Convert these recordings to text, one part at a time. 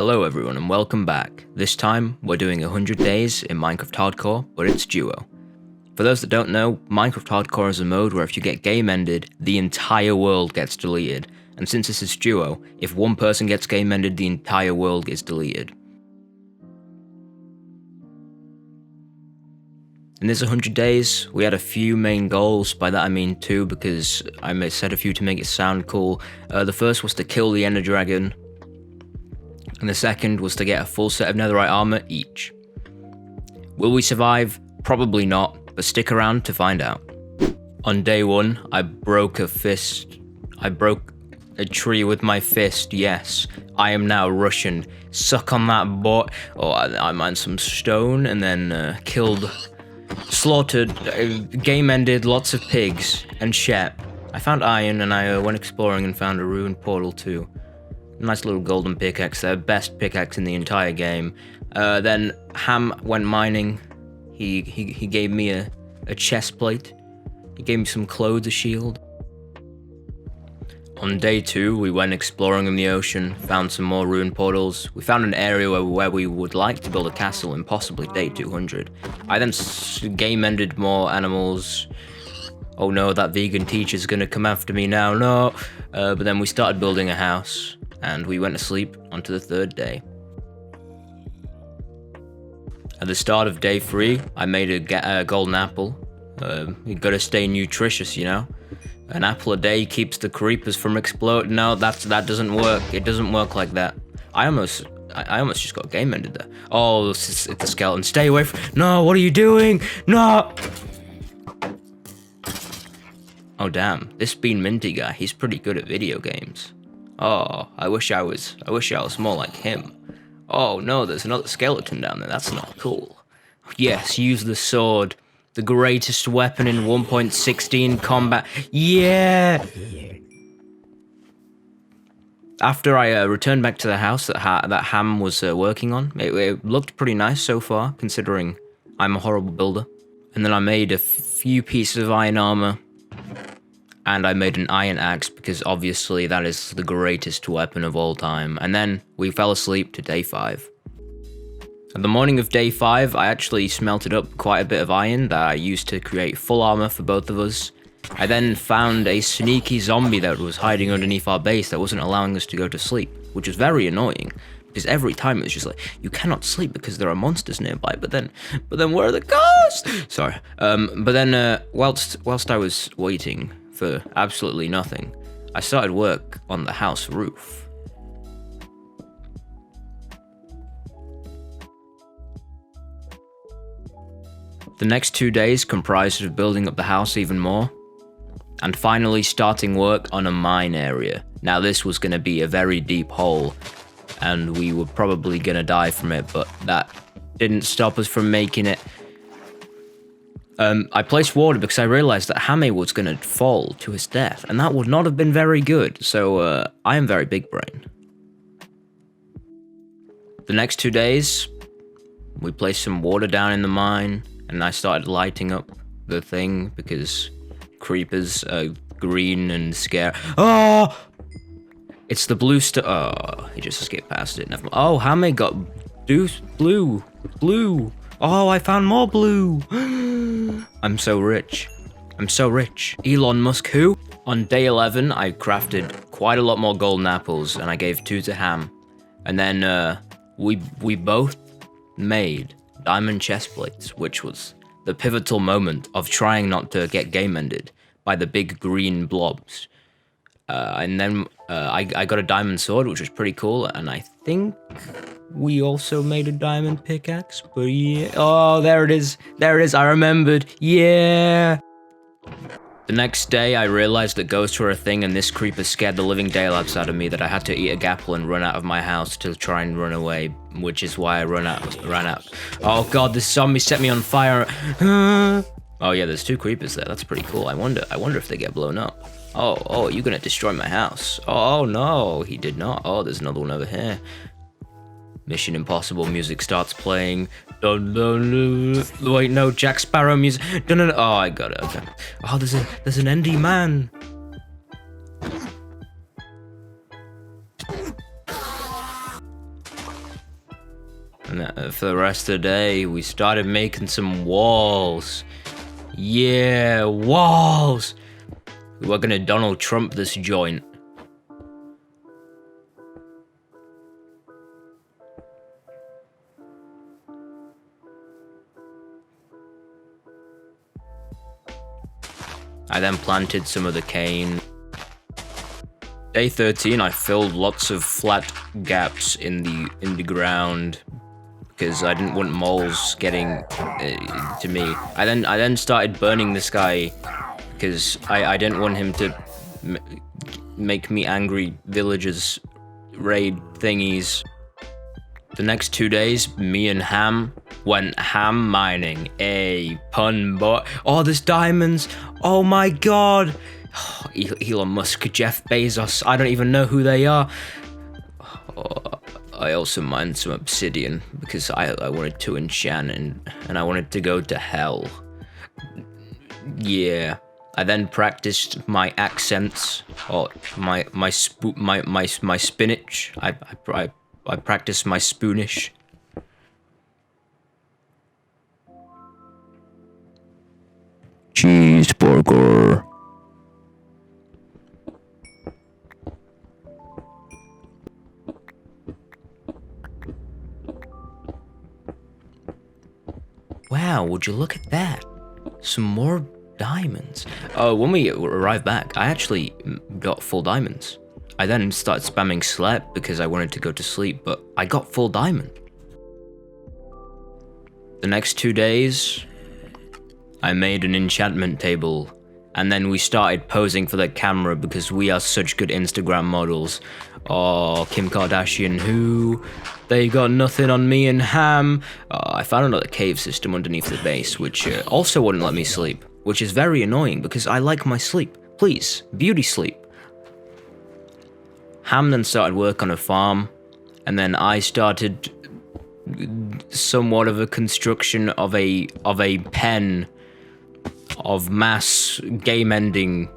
Hello everyone and welcome back. This time we're doing 100 days in Minecraft Hardcore, but it's duo. For those that don't know, Minecraft Hardcore is a mode where if you get game ended, the entire world gets deleted. And since this is duo, if one person gets game ended, the entire world gets deleted. In this 100 days, we had a few main goals. By that I mean two, because I said a few to make it sound cool. The first was to kill the Ender Dragon, and the second was to get a full set of netherite armor each. Will we survive? Probably not, but stick around to find out. On day one, I broke a fist. I broke a tree with my fist, yes. I am now Russian. Suck on that butt. Oh, I mined some stone and then slaughtered, game ended lots of pigs and shit. I found iron and I went exploring and found a ruined portal too. Nice little golden pickaxe there, best pickaxe in the entire game. Then Ham went mining. He gave me a chest plate. He gave me some clothes, a shield. On day two, we went exploring in the ocean, found some more ruined portals. We found an area where we would like to build a castle in possibly day 200. I then game ended more animals. Oh no, that vegan teacher's gonna come after me now, no. But then we started building a house, and we went to sleep onto the third day. At the start of day 3, I made a golden apple. You gotta stay nutritious, you know? An apple a day keeps the creepers from exploding. No, that doesn't work. It doesn't work like that. I almost just got game ended there. Oh, it's a skeleton. Stay away from. No, what are you doing? No. Oh damn, this BeanMinty guy. He's pretty good at video games. Oh, I wish I was more like him. Oh no, there's another skeleton down there. That's not cool. Yes, use the sword. The greatest weapon in 1.16 combat. Yeah! After I returned back to the house that Ham was working on, it looked pretty nice so far, considering I'm a horrible builder. And then I made a few pieces of iron armor, and I made an iron axe, because obviously that is the greatest weapon of all time. And then we fell asleep to day 5. At the morning of day 5, I actually smelted up quite a bit of iron that I used to create full armor for both of us. I then found a sneaky zombie that was hiding underneath our base that wasn't allowing us to go to sleep, which was very annoying, because every time it was just like, you cannot sleep because there are monsters nearby, but then where are the ghosts? Sorry. But then whilst I was waiting for absolutely nothing, I started work on the house roof. The next 2 days comprised of building up the house even more, and finally starting work on a mine area. Now this was going to be a very deep hole, and we were probably going to die from it, but that didn't stop us from making it. I placed water because I realized that Hame was going to fall to his death, and that would not have been very good, so I am very big brain. The next 2 days, we placed some water down in the mine, and I started lighting up the thing because creepers are green and scary. Oh! It's the blue stuff. Oh, he just escaped past it. Never mind. Oh, Hame got blue. Oh, I found more blue. I'm so rich. Elon Musk who? On day 11, I crafted quite a lot more golden apples, and I gave 2 to Ham. And then we both made diamond chest plates, which was the pivotal moment of trying not to get game ended by the big green blobs. And then I got a diamond sword, which was pretty cool, and I think we also made a diamond pickaxe, but yeah. Oh, there it is, I remembered, yeah! The next day, I realized that ghosts were a thing, and this creeper scared the living daylights out of me that I had to eat a gapple and run out of my house to try and run away, which is why I ran out. Oh god, this zombie set me on fire. Oh yeah, there's 2 creepers there. That's pretty cool. I wonder if they get blown up. Oh, you're gonna destroy my house. Oh no, he did not. Oh, there's another one over here. Mission Impossible music starts playing. Dun, dun, dun. Wait, no, Jack Sparrow music. Dun, dun, dun. Oh, I got it. Okay. Oh, there's an Endy man. And for the rest of the day, we started making some walls. Yeah, walls! We're gonna Donald Trump this joint. I then planted some of the cane. Day 13, I filled lots of flat gaps in the ground because I didn't want moles getting to me. I then started burning this guy because I didn't want him to make me angry villagers raid thingies. The next 2 days, me and Ham went ham mining. Pun boy. Oh, there's diamonds. Oh my god. Oh, Elon Musk, Jeff Bezos. I don't even know who they are. Oh, I also mined some obsidian because I wanted to enchant and I wanted to go to hell. Yeah. I then practiced my accents or my spinach. I practiced my spoonish. Cheeseburger. Wow, would you look at that? Some more diamonds. Oh, when we arrived back, I actually got full diamonds. I then started spamming sleep because I wanted to go to sleep, but I got full diamond. The next 2 days, I made an enchantment table, and then we started posing for the camera because we are such good Instagram models. Oh, Kim Kardashian, who? They got nothing on me and Ham. I found another cave system underneath the base, which also wouldn't let me sleep, which is very annoying because I like my sleep. Please, beauty sleep. Ham then started work on a farm, and then I started somewhat of a construction of a pen of mass game ending.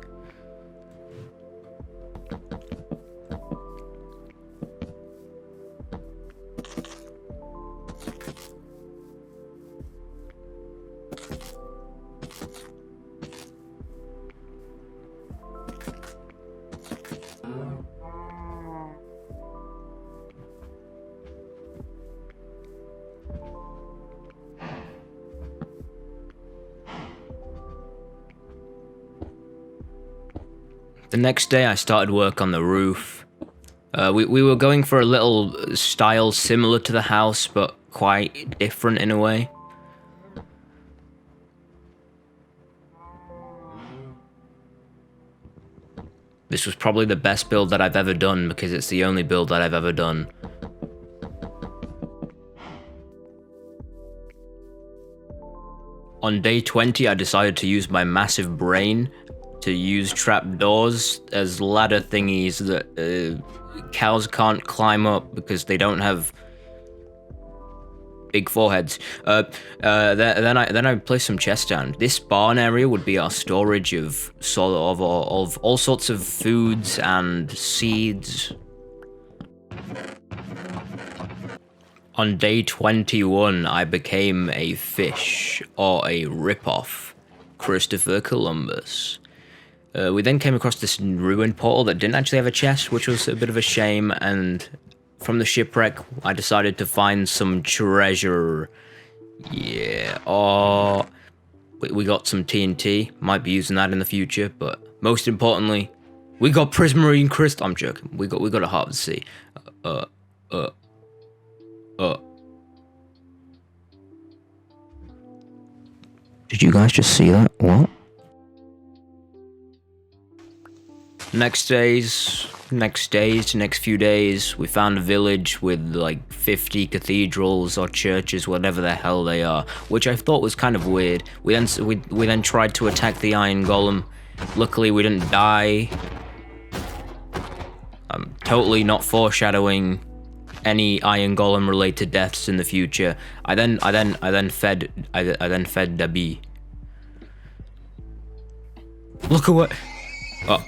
The next day I started work on the roof. We were going for a little style similar to the house, but quite different in a way. This was probably the best build that I've ever done because it's the only build that I've ever done. On day 20, I decided to use my massive brain to use trapdoors as ladder thingies that cows can't climb up because they don't have big foreheads. Then I placed some chests down. This barn area would be our storage of all sorts of foods and seeds. On day 21, I became a fish, or a ripoff, Christopher Columbus. We then came across this ruined portal that didn't actually have a chest, which was a bit of a shame, and from the shipwreck, I decided to find some treasure. Yeah, oh, we got some TNT, might be using that in the future, but most importantly, we got prismarine crystal. I'm joking, we got a heart of the sea. Did you guys just see that? What? Next few days, we found a village with like 50 cathedrals or churches, whatever the hell they are, which I thought was kind of weird. We then tried to attack the iron golem. Luckily, we didn't die. I'm totally not foreshadowing any iron golem related deaths in the future. I then fed the bee. Look at what. Oh.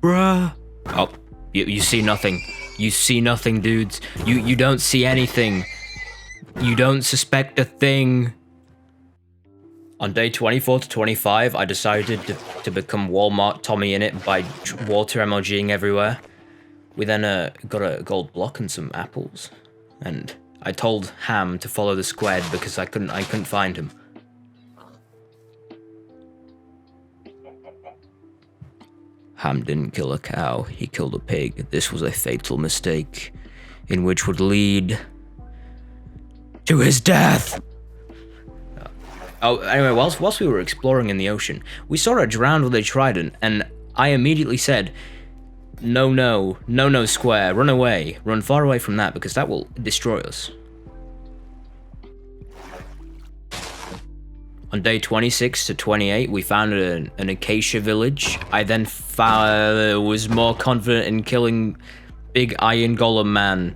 Bruh. Oh, you see nothing. You see nothing, dudes. You don't see anything. You don't suspect a thing. On day 24 to 25, I decided to become Walmart Tommy in it by water MLGing everywhere. We then got a gold block and some apples, and I told Ham to follow the squid because I couldn't find him. Ham didn't kill a cow, he killed a pig. This was a fatal mistake, in which would lead to his death. Oh, anyway, whilst we were exploring in the ocean, we saw it drowned with a trident, and I immediately said, no, square, run away. Run far away from that, because that will destroy us. On day 26 to 28, we found an acacia village. I then was more confident in killing Big Iron Golem Man.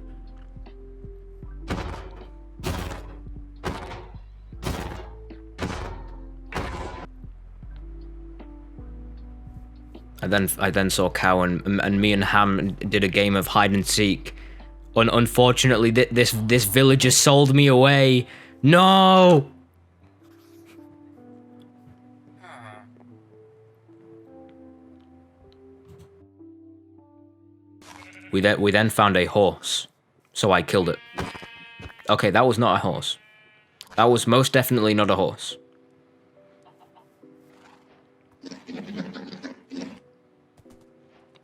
I then saw Cow and me and Ham did a game of hide and seek. Unfortunately, this villager sold me away. No. We then found a horse, so I killed it. Okay, that was not a horse. That was most definitely not a horse.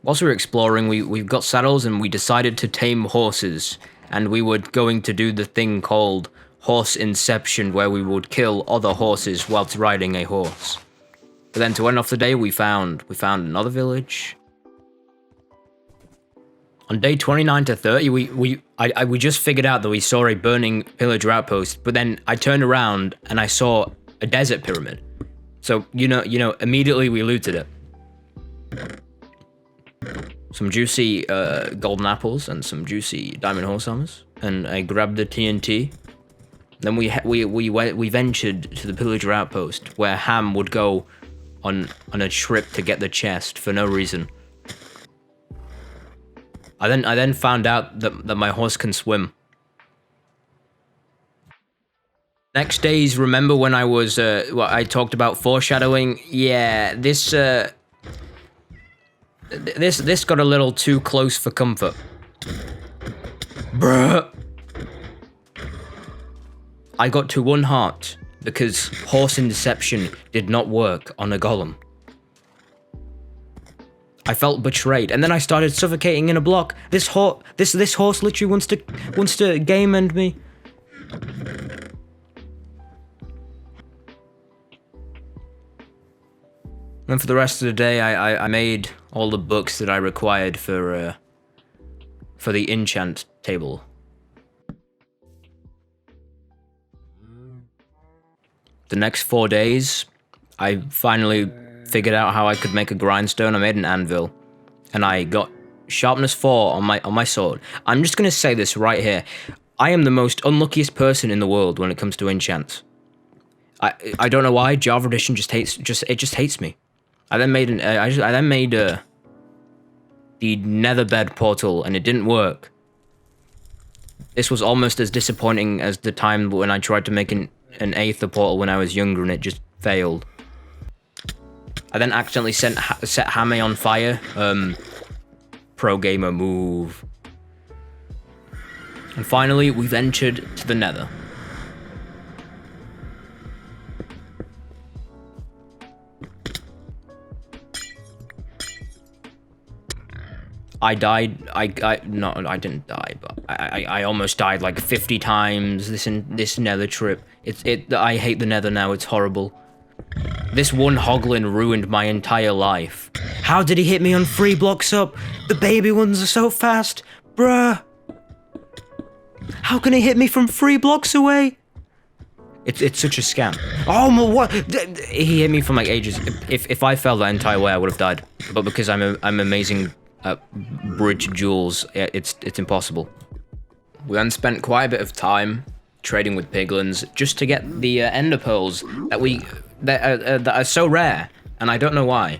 Whilst we were exploring, we got saddles and we decided to tame horses. And we were going to do the thing called horse inception, where we would kill other horses whilst riding a horse. But then to end off the day, we found another village. On day 29 to 30, we just figured out that we saw a burning pillager outpost. But then I turned around and I saw a desert pyramid. So you know, immediately we looted it. Some juicy golden apples and some juicy diamond horse armors, and I grabbed the TNT. Then we ventured to the pillager outpost, where Ham would go on a trip to get the chest for no reason. I then found out that my horse can swim. Next days, remember when I was I talked about foreshadowing? Yeah, this got a little too close for comfort. Bruh. I got to 1 heart because horse inception did not work on a golem. I felt betrayed, and then I started suffocating in a block. This horse literally wants to game end me. And for the rest of the day, I made all the books that I required for the enchant table. The next 4 days, I finally figured out how I could make a grindstone. I made an anvil, and I got sharpness 4 on my sword. I'm just gonna say this right here: I am the most unluckiest person in the world when it comes to enchants. I don't know why. Java Edition just hates me. I then made the Nether bed portal, and it didn't work. This was almost as disappointing as the time when I tried to make an Aether portal when I was younger, and it just failed. I then accidentally set Hame on fire. Pro gamer move. And finally, we ventured to the Nether. I died. No, I didn't die, but I almost died like 50 times this Nether trip. I hate the Nether now. It's horrible. This one hoglin ruined my entire life. How did he hit me on 3 blocks up? The baby ones are so fast, bruh. How can he hit me from 3 blocks away? It's such a scam. Oh my, what? He hit me from like ages. If I fell that entire way, I would have died. But because I'm amazing at bridge jewels, it's impossible. We then spent quite a bit of time trading with piglins just to get the ender pearls that are so rare, and I don't know why.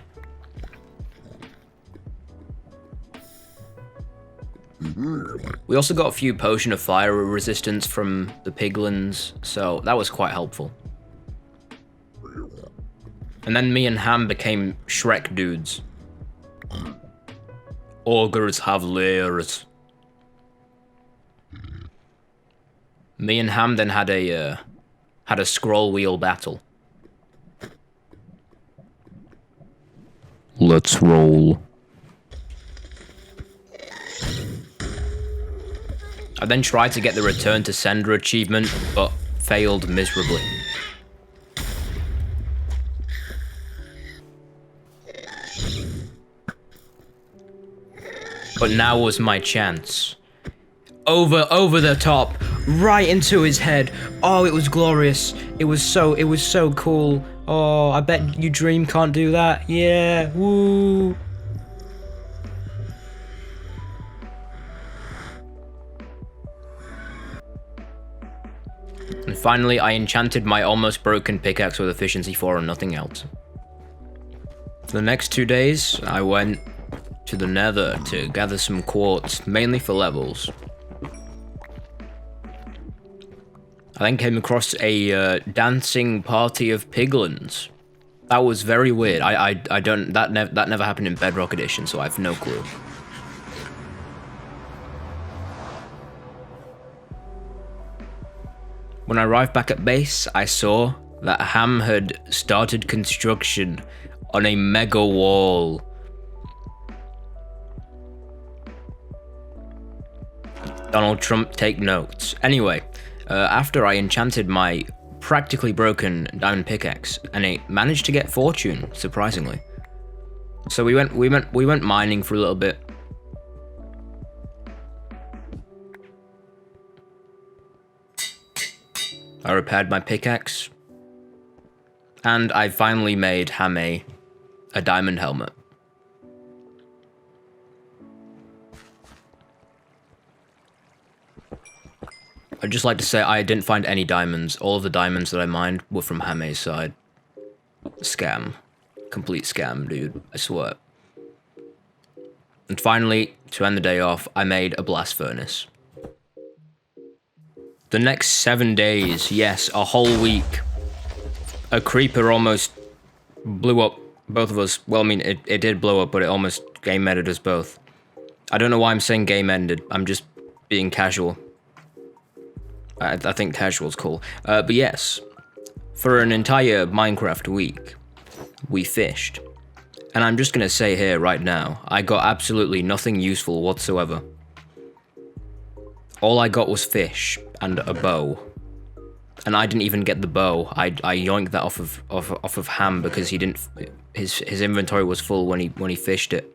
We also got a few potion of fire resistance from the piglins, so that was quite helpful. And then me and Ham became Shrek dudes. Ogres have layers. Me and Ham then had a scroll wheel battle. Let's roll. I then tried to get the Return to Sender achievement, but failed miserably. But now was my chance. Over the top, right into his head. Oh, it was glorious. It was so cool. Oh, I bet you Dream can't do that. Yeah, woo. And finally, I enchanted my almost broken pickaxe with efficiency 4 and nothing else. For the next 2 days, I went to the Nether to gather some quartz, mainly for levels. I then came across a dancing party of piglins. That was very weird. That never happened in Bedrock Edition, so I have no clue. When I arrived back at base, I saw that Ham had started construction on a mega wall. Donald Trump, take notes. Anyway, after I enchanted my practically broken diamond pickaxe, and it managed to get fortune, surprisingly. So we went mining for a little bit. I repaired my pickaxe, and I finally made Ham a diamond helmet. I'd just like to say I didn't find any diamonds. All of the diamonds that I mined were from Hame's side. Scam. Complete scam, dude. I swear. And finally, to end the day off, I made a blast furnace. The next 7 days, yes, a whole week, a creeper almost blew up both of us. Well, I mean, it did blow up, but it almost game-ended us both. I don't know why I'm saying game-ended. I'm just being casual. I think casual's cool. But yes, for an entire Minecraft week, we fished. And I'm just gonna say here right now, I got absolutely nothing useful whatsoever. All I got was fish and a bow. And I didn't even get the bow. I yoinked that off of Ham because he didn't. His inventory was full when he fished it.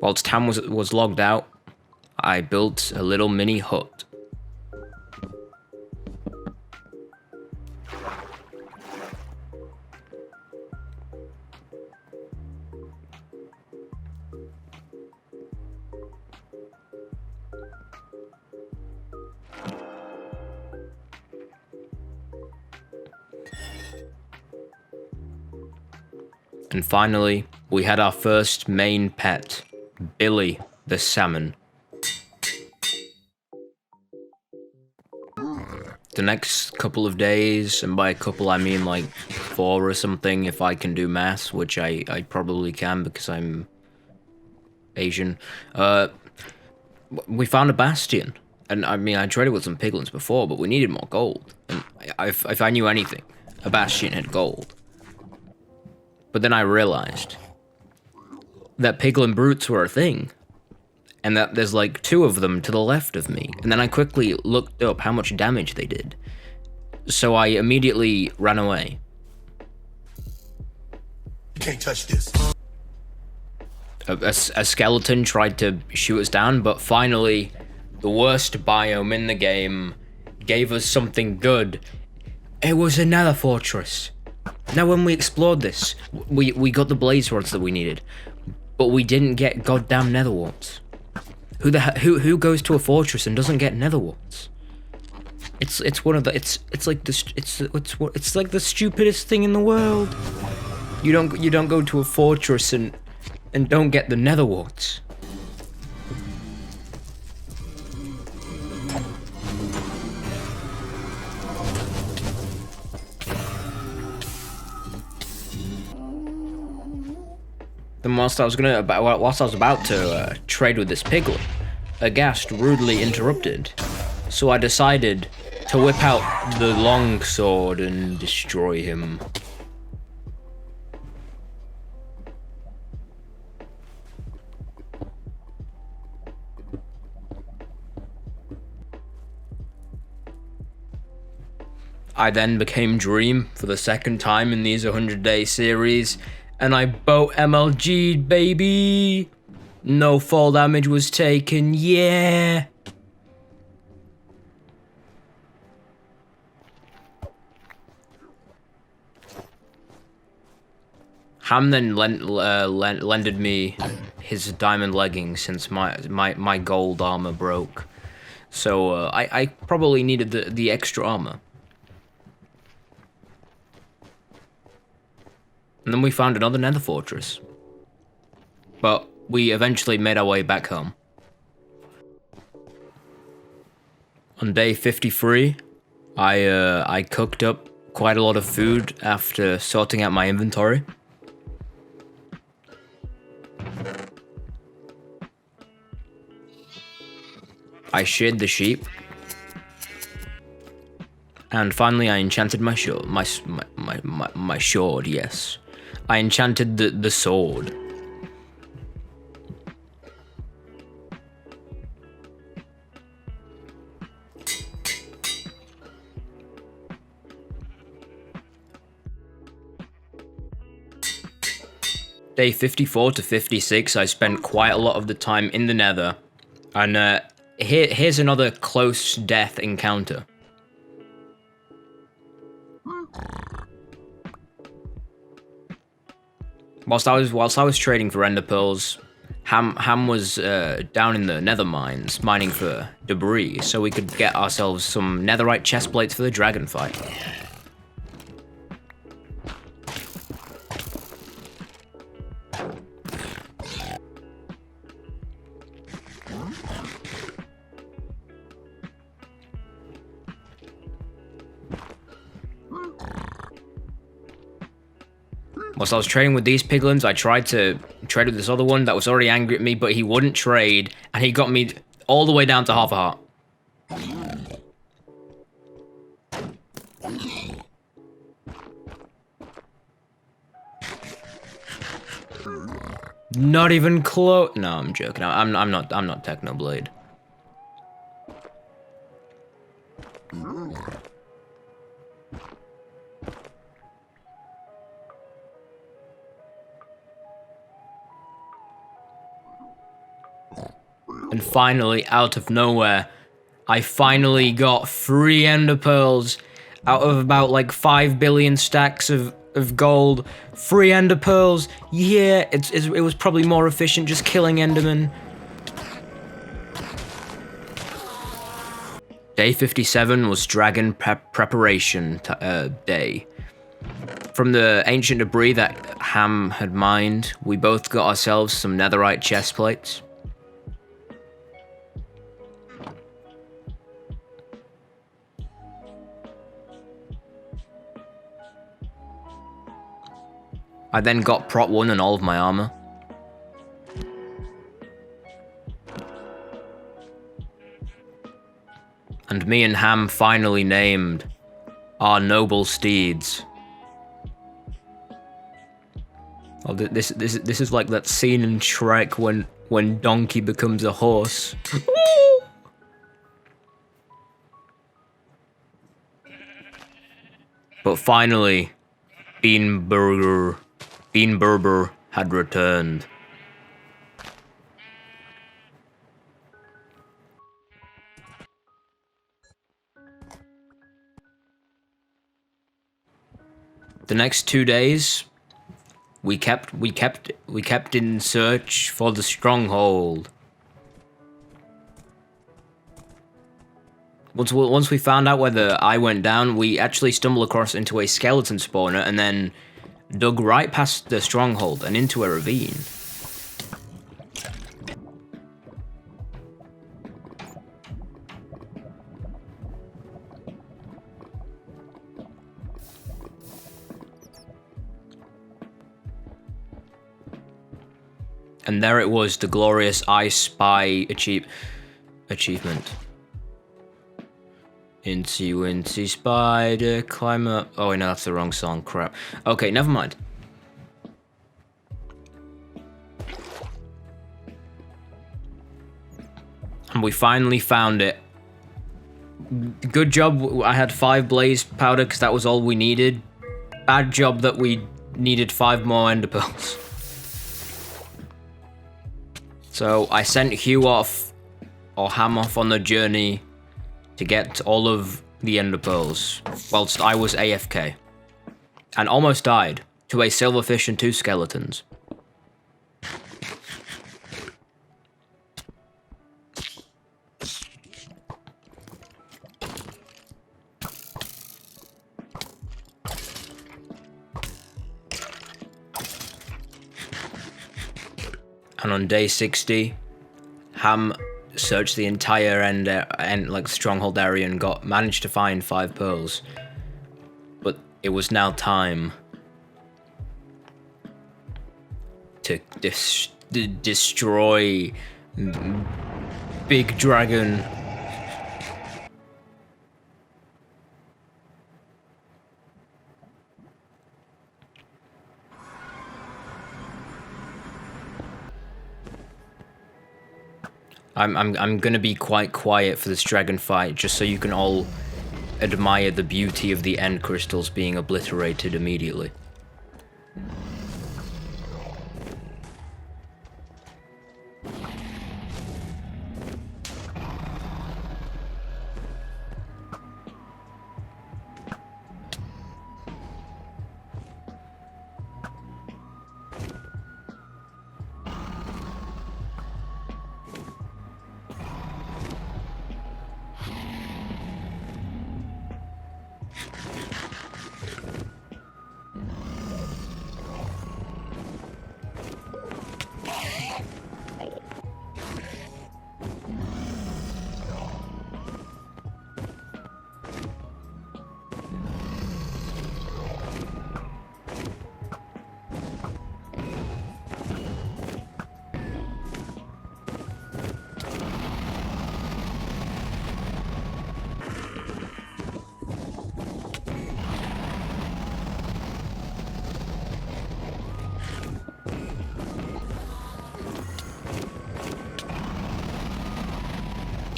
Whilst Ham was logged out, I built a little mini hut. And finally, we had our first main pet, Billy the salmon. The next couple of days, and by a couple I mean like 4 or something if I can do maths, which I probably can because I'm Asian, we found a bastion. And I mean, I traded with some piglins before, but we needed more gold. And if I knew anything, a bastion had gold. But then I realized that piglin brutes were a thing, and that there's like 2 of them to the left of me. And then I quickly looked up how much damage they did. So I immediately ran away. You can't touch this. A skeleton tried to shoot us down, but finally, the worst biome in the game gave us something good. It was a nether fortress. Now, when we explored this, we got the blaze rods that we needed, but we didn't get goddamn nether warts. Who goes to a fortress and doesn't get nether warts? It's one of the it's like it's like the stupidest thing in the world. You don't go to a fortress and don't get the nether warts. Then whilst I was about to trade with this piglet, a ghast rudely interrupted. So I decided to whip out the long sword and destroy him. I then became Dream for the second time in these 100-day series, and I boat MLG'd, baby! No fall damage was taken, yeah! Ham then lended me his diamond leggings since my gold armor broke. So I probably needed the extra armor. And then we found another nether fortress. But we eventually made our way back home. On day 53, I cooked up quite a lot of food after sorting out my inventory. I sheared the sheep. And finally I enchanted my sword, my sword, yes. I enchanted the sword. Day 54 to 56, I spent quite a lot of the time in the nether. And here's another close death encounter. Whilst I was trading for ender pearls, Ham was down in the nether mines mining for debris, so we could get ourselves some netherite chest plates for the dragon fight. Whilst I was trading with these piglins, I tried to trade with this other one that was already angry at me, but he wouldn't trade, and he got me all the way down to half a heart. Not even close. No, I'm joking. I'm not Technoblade. And finally, out of nowhere, I finally got 3 ender pearls out of about like 5 billion stacks of gold. 3 ender pearls. Yeah, it was probably more efficient just killing Enderman. Day 57 was dragon preparation day. From the ancient debris that Ham had mined, we both got ourselves some netherite chest plates. I then got prot 1 and all of my armor. And me and Ham finally named our noble steeds. Oh, this is like that scene in Shrek when Donkey becomes a horse. But finally, Bean Berber had returned. The next 2 days, we kept in search for the stronghold. Once we found out where the eye went down, we actually stumbled across into a skeleton spawner and then dug right past the stronghold and into a ravine. And there it was, the glorious I Spy achievement. Incy spider, climb up. Oh wait, no, that's the wrong song, crap. Okay, never mind. And we finally found it. Good job, I had 5 blaze powder because that was all we needed. Bad job that we needed 5 more ender pearls. So I sent Hugh off, or Ham off on the journey to get all of the ender pearls, whilst I was AFK. And almost died to a silverfish and 2 skeletons. And on day 60, Ham searched the entire like stronghold area and managed to find 5 pearls. But it was now time to destroy Big Dragon. I'm gonna be quite quiet for this dragon fight, just so you can all admire the beauty of the end crystals being obliterated immediately.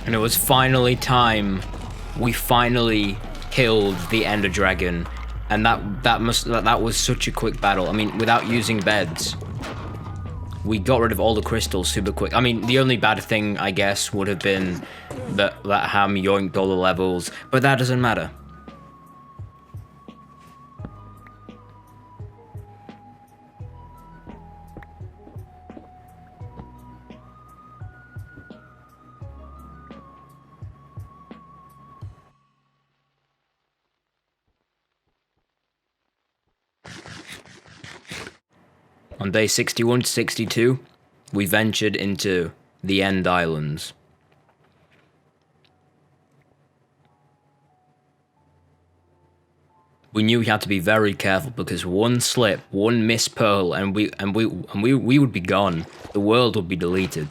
And it was finally time. We finally killed the Ender Dragon, and that was such a quick battle. I mean, without using beds, we got rid of all the crystals super quick. I mean, the only bad thing, I guess, would have been that Ham yoinked all the levels, but that doesn't matter. On day 61 to 62, we ventured into the End Islands. We knew we had to be very careful because one slip, one missed pearl, and we would be gone. The world would be deleted.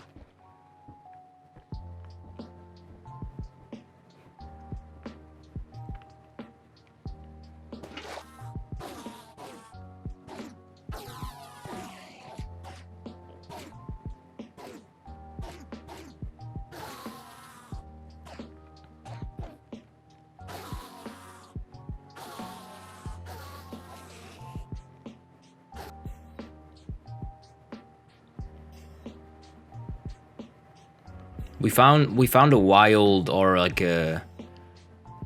We found a wild, or like a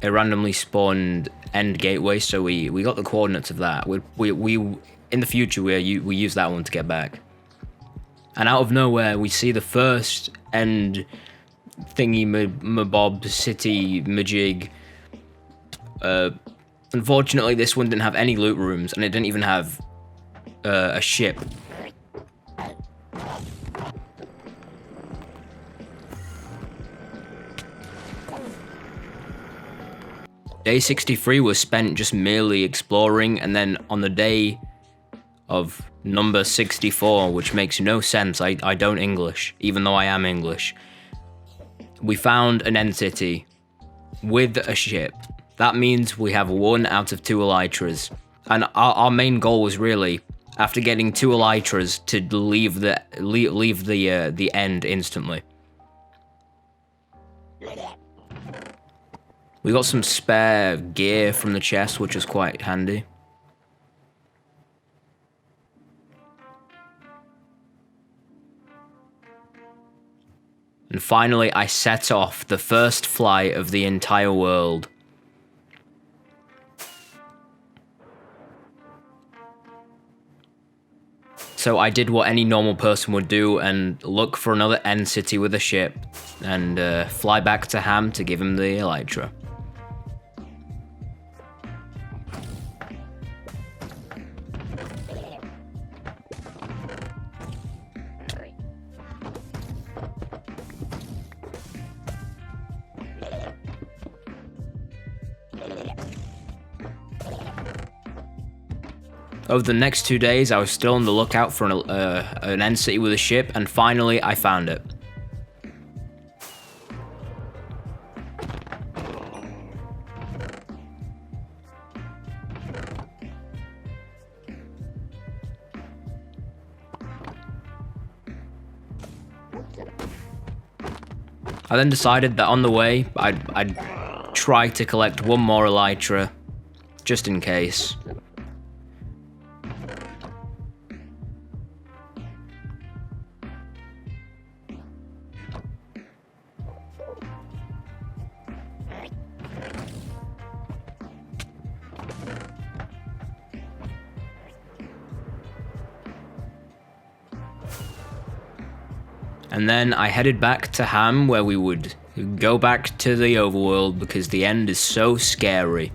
randomly spawned end gateway, so we got the coordinates of that. We in the future we use that one to get back. And out of nowhere we see the first end thingy mabob city majig. Unfortunately, this one didn't have any loot rooms, and it didn't even have a ship. Day 63 was spent just merely exploring, and then on the day of number 64, which makes no sense, I don't English, even though I am English, we found an end city with a ship. That means we have 1 out of 2 elytras, and our main goal was really, after getting 2 elytras, to leave the end instantly. We got some spare gear from the chest, which was quite handy. And finally, I set off the first flight of the entire world. So I did what any normal person would do and look for another end city with a ship and fly back to Ham to give him the elytra. Over the next 2 days, I was still on the lookout for an end city with a ship, and finally, I found it. I then decided that on the way, I'd try to collect 1 more elytra, just in case. And then I headed back to Ham, where we would go back to the overworld because the end is so scary.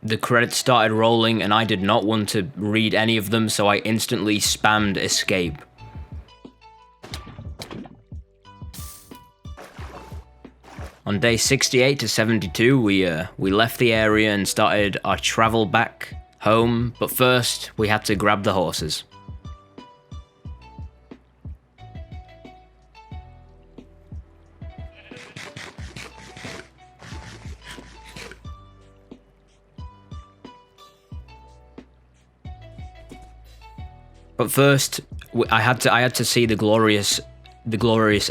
The credits started rolling and I did not want to read any of them, so I instantly spammed escape. On day 68 to 72, we left the area and started our travel back home, but first we had to grab the horses. But first, I had to see the glorious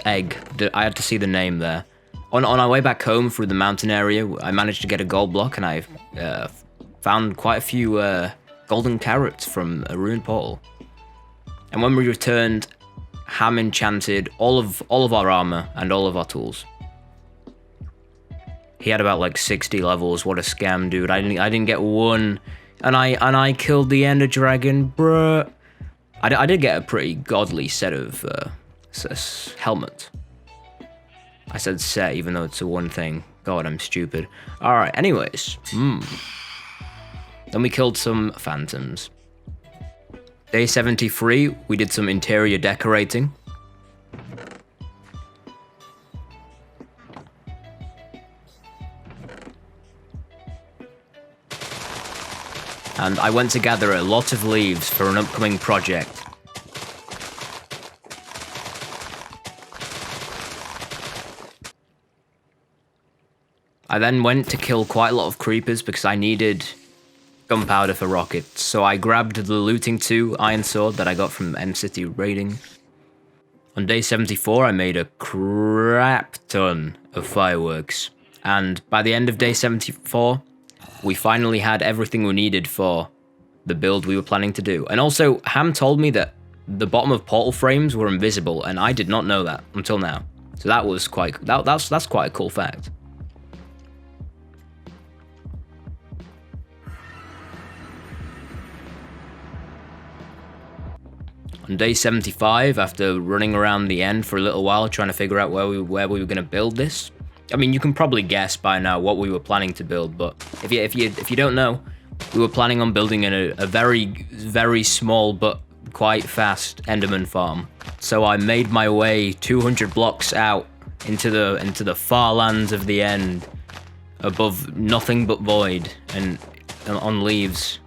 egg. I had to see the name there. On our way back home through the mountain area, I managed to get a gold block, and I found quite a few golden carrots from a ruined portal. And when we returned, Ham enchanted all of our armor and all of our tools. He had about like 60 levels. What a scam, dude! I didn't get one, and I killed the Ender Dragon, bruh. I did get a pretty godly set of helmet. I said set, even though it's a one thing. God, I'm stupid. Alright, anyways. Then we killed some phantoms. Day 73, we did some interior decorating. And I went to gather a lot of leaves for an upcoming project. I then went to kill quite a lot of creepers because I needed gunpowder for rockets, so I grabbed the looting 2 iron sword that I got from End City raiding. On day 74, I made a crap ton of fireworks. And by the end of day 74, we finally had everything we needed for the build we were planning to do. And also, Ham told me that the bottom of portal frames were invisible, and I did not know that until now. So that was that's quite a cool fact. On day 75, after running around the end for a little while trying to figure out where we were going to build this, I mean, you can probably guess by now what we were planning to build, but if you don't know, we were planning on building a very small but quite fast Enderman farm. So I made my way 200 blocks out into the far lands of the end, above nothing but void and on leaves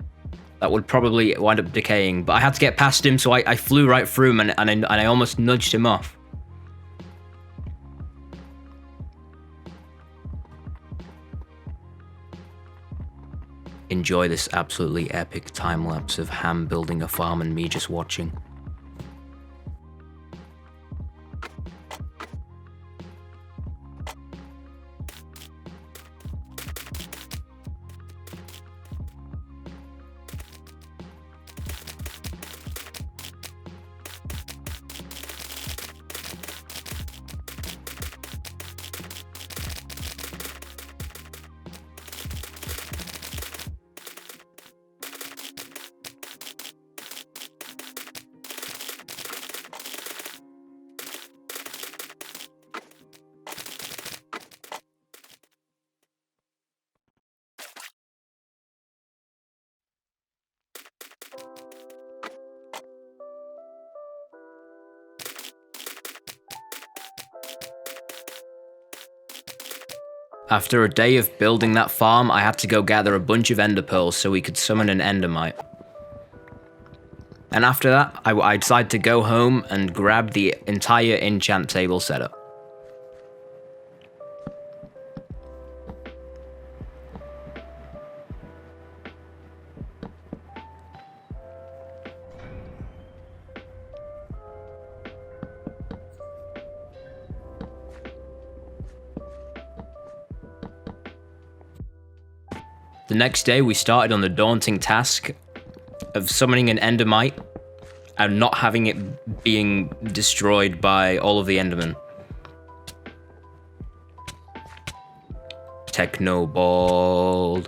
that would probably wind up decaying. But I had to get past him, so I flew right through him and I almost nudged him off. Enjoy this absolutely epic time lapse of Ham building a farm and me just watching. After a day of building that farm, I had to go gather a bunch of ender pearls so we could summon an endermite. And after that, I decided to go home and grab the entire enchant table setup. The next day, we started on the daunting task of summoning an endermite and not having it being destroyed by all of the endermen. Technoball.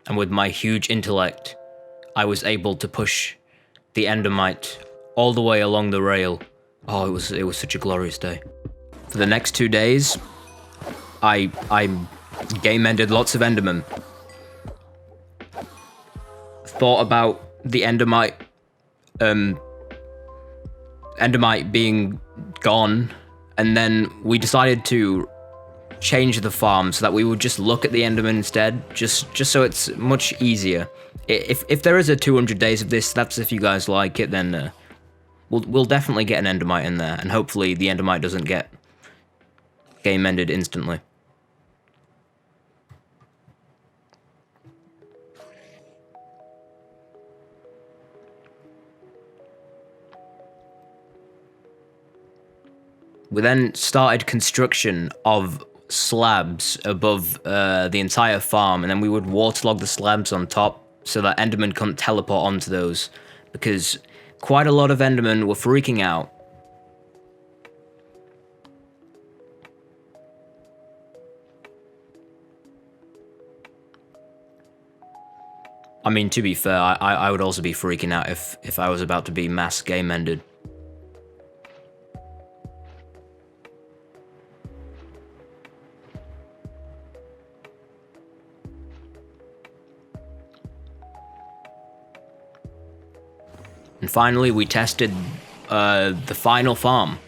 And with my huge intellect, I was able to push the endermite all the way along the rail. Oh, it was such a glorious day. For the next 2 days, I game ended lots of endermen. Thought about the endermite being gone, and then we decided to change the farm so that we would just look at the enderman instead, just so it's much easier. If there is a 200 days of this, that's if you guys like it, then we'll definitely get an endermite in there, and hopefully the endermite doesn't get game ended instantly. We then started construction of slabs above the entire farm, and then we would waterlog the slabs on top so that endermen couldn't teleport onto those, because quite a lot of endermen were freaking out. I mean, to be fair, I would also be freaking out if I was about to be mass game ended. And finally, we tested the final farm.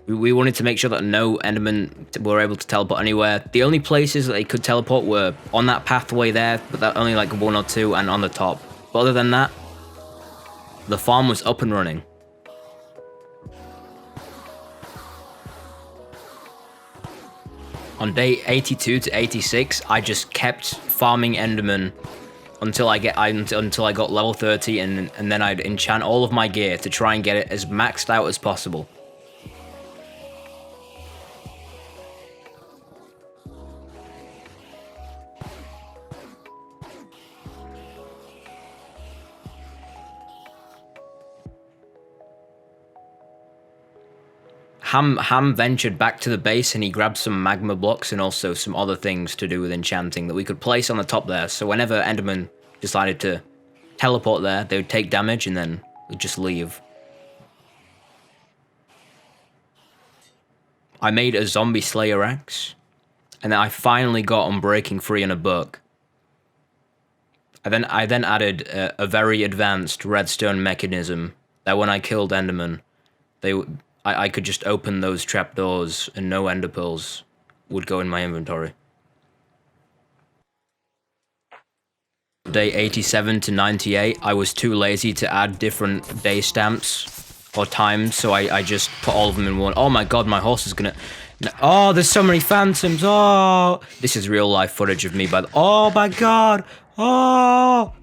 We wanted to make sure that no Endermen were able to teleport anywhere. The only places that they could teleport were on that pathway there, but that only like 1 or 2, and on the top. But other than that, the farm was up and running. On day 82 to 86, I just kept farming Enderman until I got level 30, and then I'd enchant all of my gear to try and get it as maxed out as possible. Ham ventured back to the base and he grabbed some magma blocks and also some other things to do with enchanting that we could place on the top there. So whenever Enderman decided to teleport there, they would take damage and then would just leave. I made a zombie slayer axe, and then I finally got Unbreaking free in a book. I then added a very advanced redstone mechanism that when I killed Enderman, I could just open those trapdoors and no ender pearls would go in my inventory. Day 87 to 98, I was too lazy to add different day stamps or times, so I just put all of them in one. Oh my god, my horse is gonna... Oh, there's so many phantoms. Oh, this is real life footage of me, but oh my god. Oh,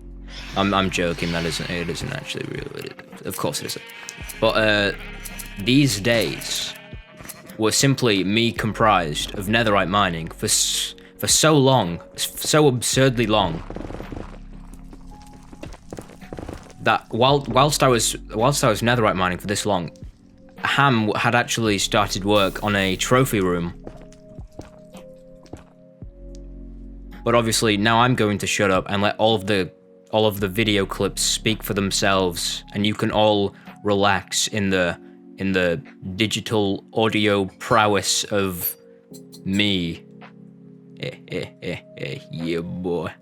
I'm joking. It isn't actually real. Of course it isn't. But these days were simply me comprised of netherite mining for so long, so absurdly long, that whilst I was netherite mining for this long, Ham had actually started work on a trophy room. But obviously now I'm going to shut up and let all of the video clips speak for themselves, and you can all relax in the digital audio prowess of me. Yeah, boy.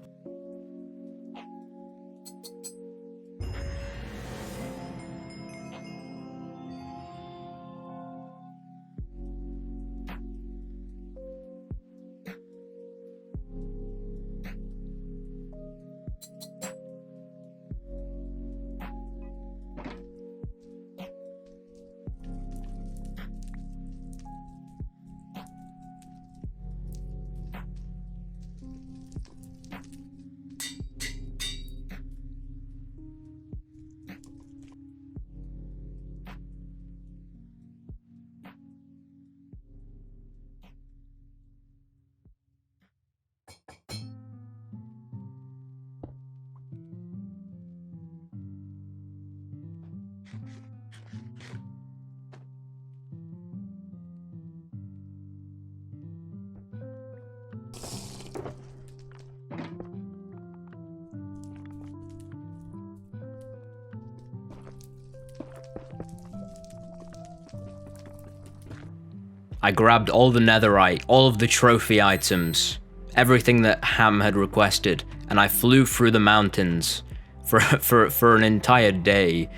I grabbed all the netherite, all of the trophy items, everything that Ham had requested, and I flew through the mountains for an entire day.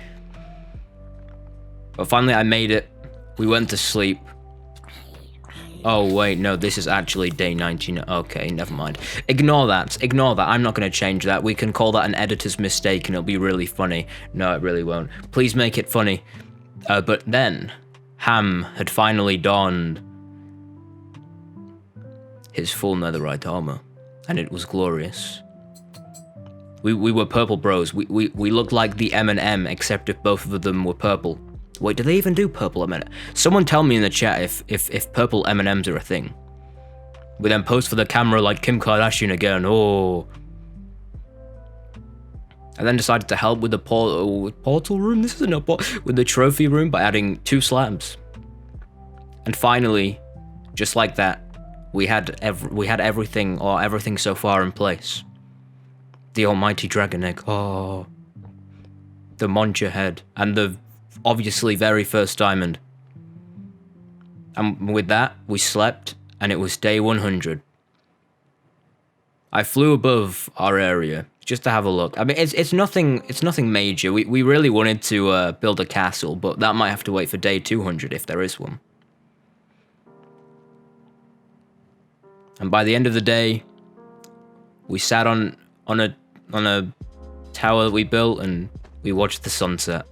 But finally I made it. We went to sleep. Oh wait, no, this is actually day 19. Okay, never mind. Ignore that. I'm not going to change that. We can call that an editor's mistake and it'll be really funny. No, it really won't. Please make it funny. But then Ham had finally donned his full netherite armor, and it was glorious. We were purple bros. We looked like the M&M, except if both of them were purple. Wait, do they even do purple M&M? Someone tell me in the chat if purple M&Ms are a thing. We then pose for the camera like Kim Kardashian again. Oh. I then decided to help with the portal room. This isn't a portal. With the trophy room by adding 2 slabs. And finally, just like that, we had everything, or everything so far in place. The almighty dragon egg. Oh. The Moncha head. And the obviously very first diamond. And with that, we slept, and it was day 100. I flew above our area just to have a look. I mean, it's nothing major. We really wanted to build a castle, but that might have to wait for day 200 if there is one. And by the end of the day, we sat on a tower that we built and we watched the sunset.